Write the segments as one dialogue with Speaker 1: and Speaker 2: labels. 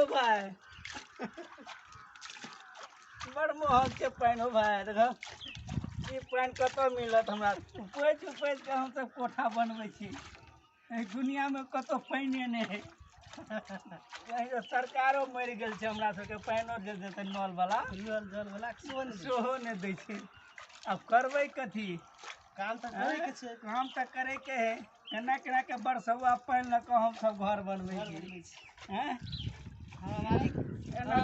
Speaker 1: हो भाई बड़ महग के पानि हो भाई देखो ई पानि कतऽ मिलत हमरा उपैज उपैज के हम सब कोठा बनबै छी दुनिया में कतौ पानिए नहीं है सरकारो मरि गेल छै हमरा सबके पानिओ दे देतै नल वाला जल वाला सेहो नहि दै छै अब करबै कथी काम तऽ करैके छै काम तऽ करैके है केना केना के बरसुआ पानि लऽ कऽ हमसब घर बनबै छी हैं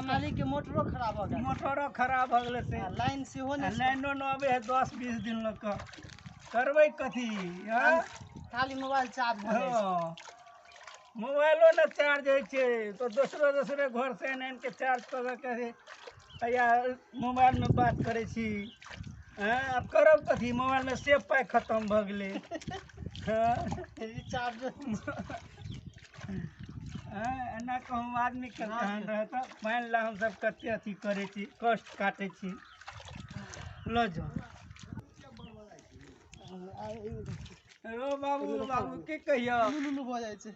Speaker 1: मालिक के मोटरो खराब भऽ गेल से लाइन सेहो नहि लाइनो न आबै है 10-20 दिन लऽ कऽ करबै कथी खाली मोबाइल चार्ज भऽ जाइ छै मोबाइलो न चार्ज होइ छै तो दोसरे घर से आनि के चार्ज कऽ के या मोबाइल में बात करै छी अब करब कथी मोबाइल में से पाइ खत्म भऽ गेलै रिचार्ज एना कहूँ आदमी के ध्यान रहत पानि ला हमसब कते अथी करै छी कष्ट काटै छी लऽ जाउ ओ बाबू के कहियो लुलु भऽ जाइ छै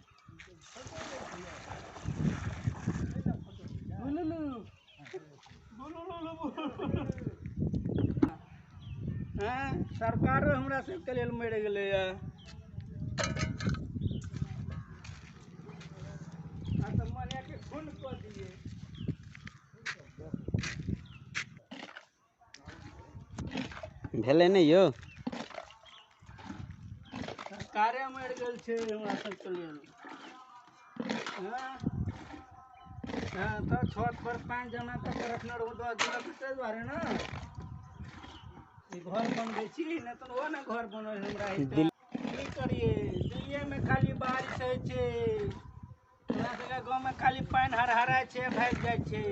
Speaker 1: सरकारो हमरा सबके लेल मरि गेलै तऽ मने के खून कऽ दिए
Speaker 2: भेलै नहि यौ
Speaker 1: सरकारे मरि गेल छै हमरा सबके लेल तऽ छत पर पानि जमा कऽ के रखने रहू 10 दिन ताहि दुआरे ने घर बनबै छी नहि तऽ ओ ने घर बनल हमरा की करिए दिल्ली में खाली बारिश होइ छै हमरा सबके गाँव में खाली पानि हरहराइ छै भागि जाइ छै